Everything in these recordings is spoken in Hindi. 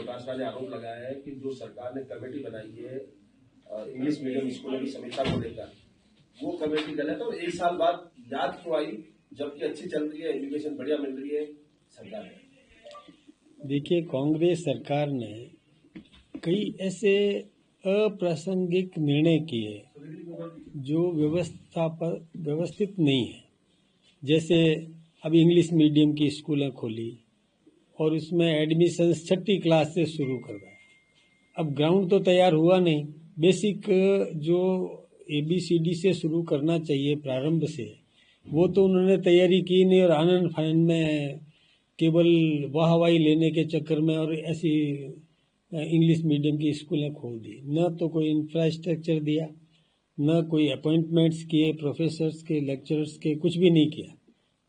प्रकाश राज ने आरोप लगाया है कि जो सरकार ने कमेटी बनाई है इंग्लिश मीडियम स्कूलों की समीक्षा को लेकर, वो कमेटी गलत है और 1 साल बाद याद क्यों आई, जबकि अच्छी चल रही है, एजुकेशन बढ़िया मिल रही है सरकार ने। देखिए, कांग्रेस सरकार ने कई ऐसे अप्रासंगिक निर्णय किए जो व्यवस्थित नहीं है। जैसे अब इंग्लिश मीडियम की स्कूलें खोली और उसमें एडमिशन 6ठी क्लास से शुरू करवाया। अब ग्राउंड तो तैयार हुआ नहीं, बेसिक जो ABCD से शुरू करना चाहिए प्रारंभ से, वो तो उन्होंने तैयारी की नहीं और आनंद फानंद में केवल वाहवाही लेने के चक्कर में और ऐसी इंग्लिश मीडियम की स्कूलें खोल दी। न तो कोई इंफ्रास्ट्रक्चर दिया, न कोई अपॉइंटमेंट्स किए प्रोफेसर्स के, लेक्चरर्स के, कुछ भी नहीं किया।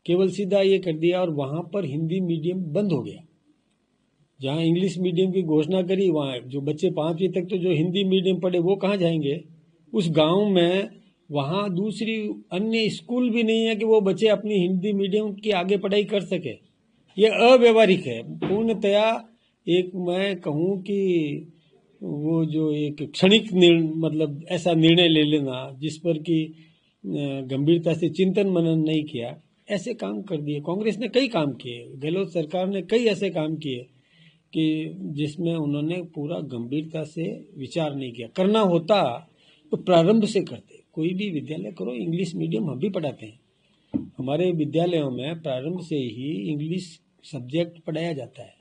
केवल सीधा ये कर दिया और वहाँ पर हिंदी मीडियम बंद हो गया। जहाँ इंग्लिश मीडियम की घोषणा करी, वहाँ जो बच्चे 5वीं तक तो जो हिंदी मीडियम पढ़े वो कहाँ जाएंगे? उस गांव में वहाँ दूसरी अन्य स्कूल भी नहीं है कि वो बच्चे अपनी हिंदी मीडियम की आगे पढ़ाई कर सके। ये अव्यवहारिक है पूर्णतया। एक मैं कहूँ कि वो जो एक क्षणिक मतलब ऐसा निर्णय ले लेना जिस पर कि गंभीरता से चिंतन मनन नहीं किया, ऐसे काम कर दिए। कांग्रेस ने कई काम किए, गहलोत सरकार ने कई ऐसे काम किए कि जिसमें उन्होंने पूरा गंभीरता से विचार नहीं किया। करना होता तो प्रारंभ से करते। कोई भी विद्यालय करो, इंग्लिश मीडियम हम भी पढ़ाते हैं। हमारे विद्यालयों में प्रारंभ से ही इंग्लिश सब्जेक्ट पढ़ाया जाता है।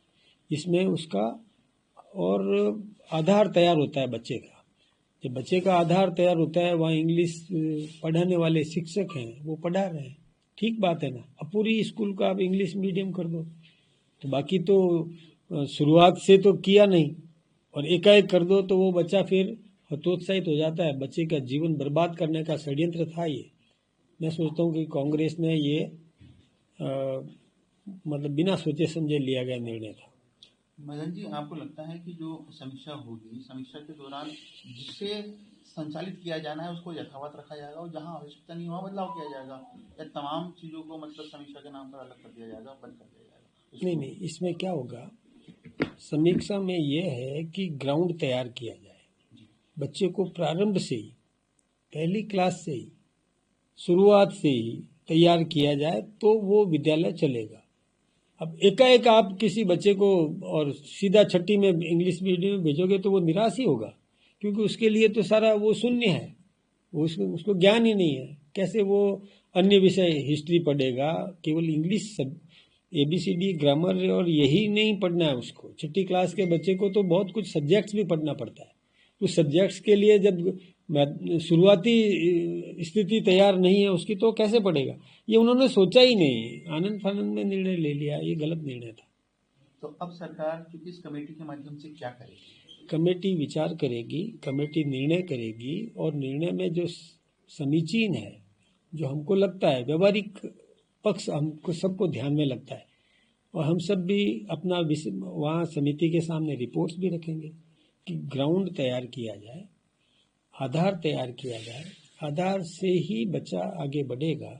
इसमें उसका और आधार तैयार होता है बच्चे का। जब बच्चे का आधार तैयार होता है, वहाँ इंग्लिश पढ़ाने वाले शिक्षक हैं, वो पढ़ा रहे हैं, ठीक बात है ना। अब पूरी स्कूल का आप इंग्लिश मीडियम कर दो, तो बाकी तो शुरुआत से तो किया नहीं और एकाएक कर दो तो वो बच्चा फिर हतोत्साहित हो जाता है। बच्चे का जीवन बर्बाद करने का षड्यंत्र था ये। मैं सोचता हूँ कि कांग्रेस ने ये मतलब बिना सोचे समझे लिया गया निर्णय था। मदन जी, आपको लगता है कि जो समीक्षा होगी, समीक्षा के दौरान जिसे संचालित किया जाना है उसको यथावत रखा जाएगा और जहां आवश्यकता नहीं वहां बदलाव किया जाएगा, या तमाम चीजों को मतलब समीक्षा के नाम पर अलग कर दिया जाएगा, बंद कर दिया जाएगा? नहीं, इसमें क्या होगा, समीक्षा में यह है कि ग्राउंड तैयार किया जाए। बच्चे को प्रारंभ से ही, पहली क्लास से ही, शुरुआत से ही तैयार किया जाए तो वो विद्यालय चलेगा। अब एकाएक आप किसी बच्चे को और सीधा 6ठी में इंग्लिश मीडियम में भेजोगे तो वो निराश ही होगा, क्योंकि उसके लिए तो सारा वो शून्य है, उसको ज्ञान ही नहीं है। कैसे वो अन्य विषय हिस्ट्री पढ़ेगा? केवल इंग्लिश ABCD ग्रामर और यही नहीं पढ़ना है उसको। 6ठी क्लास के बच्चे को तो बहुत कुछ सब्जेक्ट्स भी पढ़ना पड़ता है। उस सब्जेक्ट्स के लिए जब शुरुआती स्थिति तैयार नहीं है उसकी, तो कैसे पढ़ेगा? ये उन्होंने सोचा ही नहीं, आनंद फानंद में निर्णय ले लिया। ये गलत निर्णय था। तो अब सरकार चूंकि इस कमेटी के माध्यम से क्या करेगी? कमेटी विचार करेगी, कमेटी निर्णय करेगी और निर्णय में जो समीचीन है, जो हमको लगता है व्यवहारिक पक्ष हमको सबको ध्यान में लगता है, और हम सब भी अपना वहाँ समिति के सामने रिपोर्ट्स भी रखेंगे कि ग्राउंड तैयार किया जाए, आधार तैयार किया जाए। आधार से ही बच्चा आगे बढ़ेगा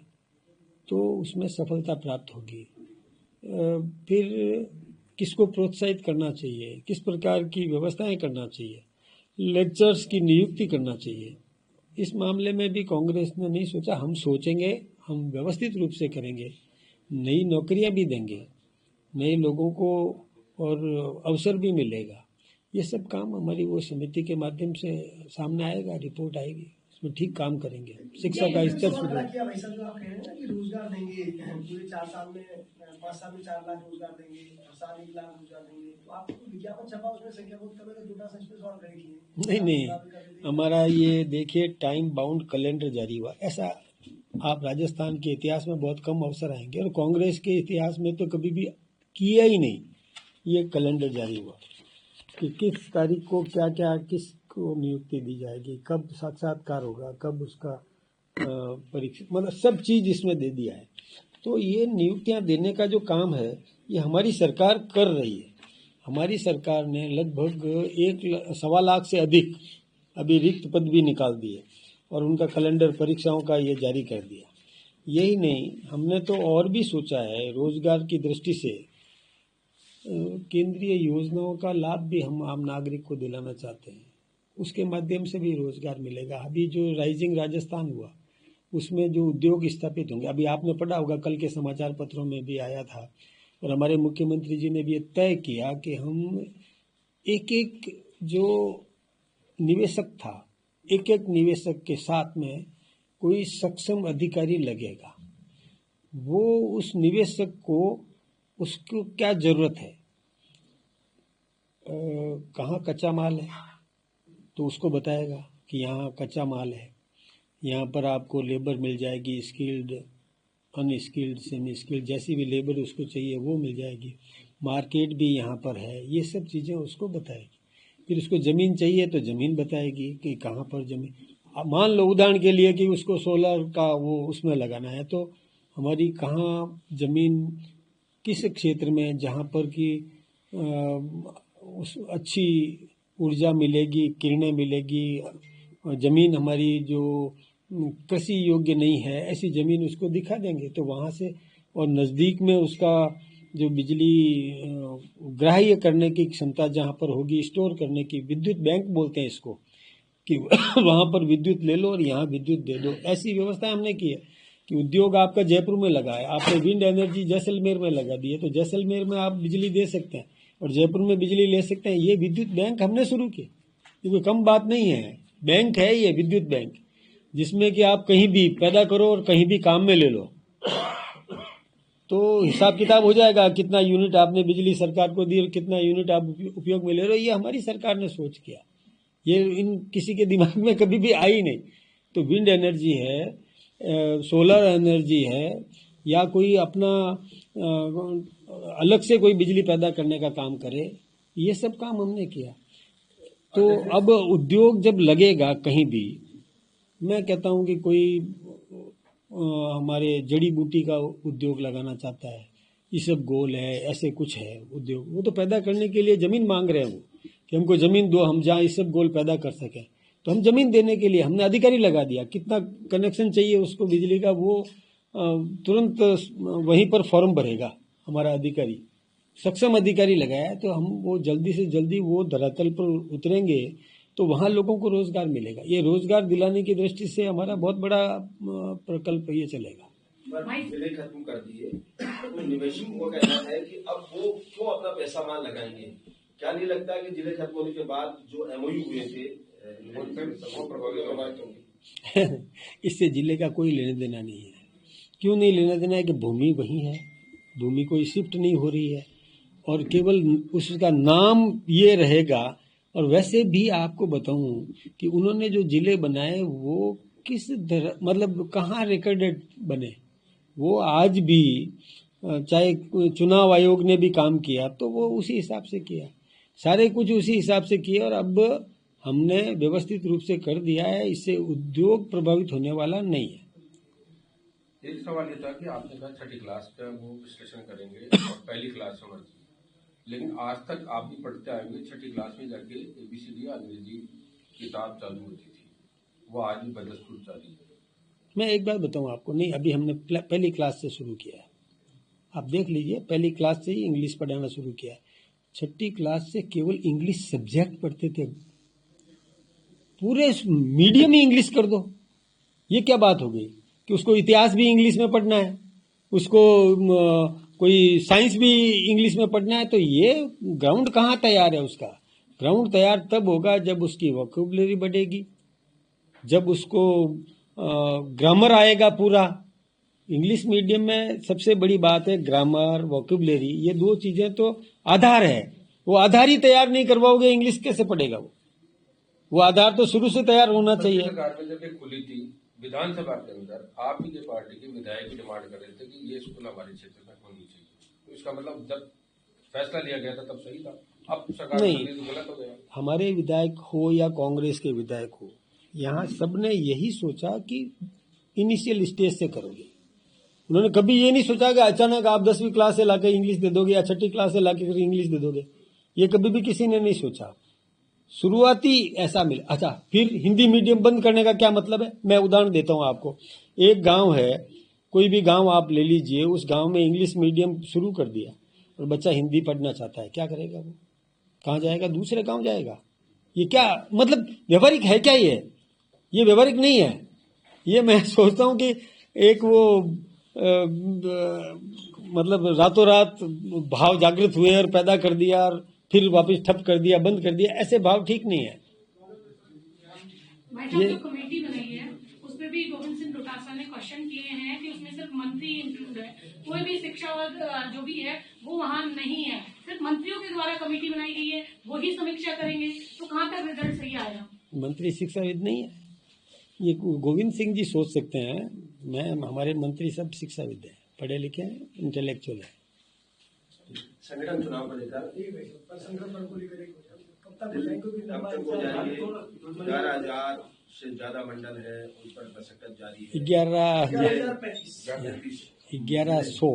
तो उसमें सफलता प्राप्त होगी। फिर किसको प्रोत्साहित करना चाहिए, किस प्रकार की व्यवस्थाएं करना चाहिए, लेक्चर्स की नियुक्ति करना चाहिए, इस मामले में भी कांग्रेस ने नहीं सोचा। हम सोचेंगे, हम व्यवस्थित रूप से करेंगे, नई नौकरियां भी देंगे, नए लोगों को और अवसर भी मिलेगा। ये सब काम हमारी वो समिति के माध्यम से सामने आएगा, रिपोर्ट आएगी, उसमें ठीक काम करेंगे। शिक्षा का स्तर सुधरेगा। रोजगार देंगे पूरे 4 साल में, 5 साल में 4 लाख रोजगार देंगे, हर साल 1 लाख रोजगार देंगे, तो आपको विज्ञापन छपा उसमें संख्या बहुत कम है, तो 2 सच पे सवाल करेगी। नहीं, हमारा ये देखिए टाइम बाउंड कैलेंडर जारी हुआ। ऐसा आप राजस्थान के इतिहास में बहुत कम अवसर आएंगे और कांग्रेस के इतिहास में तो कभी भी किया ही नहीं। ये कैलेंडर जारी हुआ कि किस तारीख को क्या क्या किसको नियुक्ति दी जाएगी, कब साक्षात्कार होगा, कब उसका परीक्षा, मतलब सब चीज इसमें दे दिया है। तो ये नियुक्तियां देने का जो काम है ये हमारी सरकार कर रही है। हमारी सरकार ने लगभग 1.25 लाख से अधिक अभी रिक्त पद भी निकाल दिए और उनका कैलेंडर परीक्षाओं का ये जारी कर दिया। यही नहीं, हमने तो और भी सोचा है रोजगार की दृष्टि से केंद्रीय योजनाओं का लाभ भी हम आम नागरिक को दिलाना चाहते हैं। उसके माध्यम से भी रोजगार मिलेगा। अभी जो राइजिंग राजस्थान हुआ उसमें जो उद्योग स्थापित होंगे, अभी आपने पढ़ा होगा, कल के समाचार पत्रों में भी आया था, और हमारे मुख्यमंत्री जी ने भी ये तय किया कि हम एक एक जो निवेशक था, एक एक निवेशक के साथ में कोई सक्षम अधिकारी लगेगा। वो उस निवेशक को उसको क्या जरूरत है, कहाँ कच्चा माल है तो उसको बताएगा कि यहाँ कच्चा माल है, यहाँ पर आपको लेबर मिल जाएगी, स्किल्ड, अनस्किल्ड, सेमी स्किल्ड, जैसी भी लेबर उसको चाहिए वो मिल जाएगी, मार्केट भी यहाँ पर है, ये सब चीज़ें उसको बताएगी। फिर उसको ज़मीन चाहिए तो ज़मीन बताएगी कि कहाँ पर ज़मीन, मान लो उदाहरण के लिए कि उसको सोलर का वो उसमें लगाना है, तो हमारी कहाँ ज़मीन किस क्षेत्र में जहाँ पर कि उस अच्छी ऊर्जा मिलेगी, किरणें मिलेगी, ज़मीन हमारी जो कृषि योग्य नहीं है, ऐसी ज़मीन उसको दिखा देंगे तो वहाँ से, और नज़दीक में उसका जो बिजली ग्राह्य करने की क्षमता जहाँ पर होगी, स्टोर करने की, विद्युत बैंक बोलते हैं इसको, कि वहाँ पर विद्युत ले लो और यहाँ विद्युत दे दो। ऐसी व्यवस्था हमने की है कि उद्योग आपका जयपुर में लगा है, आपने विंड एनर्जी जैसलमेर में लगा दी है, तो जैसलमेर में आप बिजली दे सकते हैं और जयपुर में बिजली ले सकते हैं। ये विद्युत बैंक हमने शुरू किए, ये कोई कम बात नहीं है। बैंक है ये विद्युत बैंक, जिसमें कि आप कहीं भी पैदा करो और कहीं भी काम में ले लो, तो हिसाब किताब हो जाएगा कितना यूनिट आपने बिजली सरकार को दी और कितना यूनिट आप उपयोग में ले रहे हो। ये हमारी सरकार ने सोच किया, ये इन किसी के दिमाग में कभी भी आई नहीं। तो विंड एनर्जी है, सोलर एनर्जी है, या कोई अपना अलग से कोई बिजली पैदा करने का काम करे, ये सब काम हमने किया। तो अब उद्योग जब लगेगा कहीं भी, मैं कहता हूँ कि कोई हमारे जड़ी बूटी का उद्योग लगाना चाहता है, इसबगोल है, ऐसे कुछ है उद्योग, वो तो पैदा करने के लिए ज़मीन मांग रहे हैं वो, कि हमको ज़मीन दो, हम जहाँ इसबगोल पैदा कर सकें। तो हम ज़मीन देने के लिए हमने अधिकारी लगा दिया, कितना कनेक्शन चाहिए उसको बिजली का, वो तुरंत वहीं पर फॉर्म भरेगा हमारा अधिकारी, सक्षम अधिकारी लगाया है। तो हम वो जल्दी से जल्दी वो धरातल पर उतरेंगे तो वहाँ लोगों को रोजगार मिलेगा। ये रोजगार दिलाने की दृष्टि से हमारा बहुत बड़ा प्रकल्प ये चलेगा। जिले खत्म कर दिए तो निवेशकों का कहना है कि अब वो क्यों अपना पैसा मान लगाएंगे? क्या नहीं लगता कि जिले खत्म होने के बाद जो एमओयू हुए थे वो प्रभावित होंगे? इससे जिले का कोई लेने देना नहीं है। क्यों नहीं लेना देना है कि भूमि वही है, भूमि कोई शिफ्ट नहीं हो रही है, और केवल उसका नाम ये रहेगा। और वैसे भी आपको बताऊं कि उन्होंने जो जिले बनाए वो किस मतलब कहाँ रिकॉर्डेड बने, वो आज भी, चाहे चुनाव आयोग ने भी काम किया तो वो उसी हिसाब से किया, सारे कुछ उसी हिसाब से किया, और अब हमने व्यवस्थित रूप से कर दिया है। इससे उद्योग प्रभावित होने वाला नहीं है। एक सवाल ये था कि आपने कहा छठी क्लास का वो विश्लेषण करेंगे और पहली क्लास समझ, लेकिन आज तक आप भी पढ़ते आएंगे छठी क्लास में जाके ABCD अंग्रेजी किताब चालू होती थी, वो आज भी बदस्तूर जारी है। मैं एक बात बताऊं आपको, नहीं अभी हमने पहली क्लास से शुरू किया है, आप देख लीजिए, पहली क्लास से ही इंग्लिश पढ़ाना शुरू किया है। छठी क्लास से केवल इंग्लिश सब्जेक्ट पढ़ते थे, पूरे मीडियम ही इंग्लिश कर दो, ये क्या बात हो गई कि उसको इतिहास भी इंग्लिश में पढ़ना है, उसको कोई साइंस भी इंग्लिश में पढ़ना है। तो ये ग्राउंड कहाँ तैयार है? उसका ग्राउंड तैयार तब होगा जब उसकी वोकैबुलरी बढ़ेगी, जब उसको ग्रामर आएगा पूरा। इंग्लिश मीडियम में सबसे बड़ी बात है ग्रामर, वोकैबुलरी, ये दो चीजें तो आधार है। वो आधार ही तैयार नहीं करवाओगे इंग्लिश कैसे पढ़ेगा? वो आधार तो शुरू से तैयार होना चाहिए। सरकार में जब ये खुली थी विधानसभा के अंदर, आप ही के पार्टी के विधायक डिमांड कर रहे थे कि ये स्कूल हमारे क्षेत्र में होनी चाहिए, तो इसका मतलब जब फैसला लिया गया था तब सही था, अब सरकार नहीं, तो गलत हो गया। हमारे विधायक हो या कांग्रेस के विधायक हो, यहाँ सबने यही सोचा कि इनिशियल स्टेज से करोगे। उन्होंने कभी ये नहीं सोचा कि अचानक आप 10वीं क्लास से लाकर इंग्लिश दे दोगे या छठी क्लास से लाकर इंग्लिश दे दोगे, ये कभी भी किसी ने नहीं सोचा। शुरुआती ऐसा मिला। अच्छा, फिर हिंदी मीडियम बंद करने का क्या मतलब है? मैं उदाहरण देता हूं आपको। एक गांव है, कोई भी गांव आप ले लीजिए, उस गांव में इंग्लिश मीडियम शुरू कर दिया, और बच्चा हिंदी पढ़ना चाहता है, क्या करेगा वो? कहाँ जाएगा? दूसरे गांव जाएगा। ये क्या मतलब व्यवहारिक है क्या? ये व्यवहारिक नहीं है। ये मैं सोचता हूँ कि एक वो मतलब रातों रात भाव जागृत हुए और पैदा कर दिया और फिर वापस ठप कर दिया, बंद कर दिया, ऐसे भाव ठीक नहीं है। भाई साहब, जो कमेटी बनाई है उसमें भी गोविंद सिंह डोटासरा ने क्वेश्चन किए हैं कि उसमें सिर्फ मंत्री इंक्लूड है, कोई भी शिक्षाविद जो भी है वो वहाँ नहीं है, सिर्फ मंत्रियों के द्वारा कमेटी बनाई गई है, वही समीक्षा करेंगे, तो कहाँ तक रिजल्ट सही आएगा? मंत्री शिक्षाविद नहीं है, ये गोविंद सिंह जी सोच सकते हैं। हमारे मंत्री सब शिक्षाविद हैं, पढ़े लिखे हैं, इंटेलेक्चुअल है। संगठन चुनाव को लेकर संगठन पर को लेकर कब तक हो जाएंगे? क्योंकि कब तक हो जाएंगे? 11,000 से ज्यादा मंडल है, उन पर मशक्कत जारी है। 1100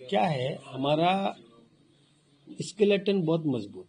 क्या है, हमारा स्केलेटन बहुत मजबूत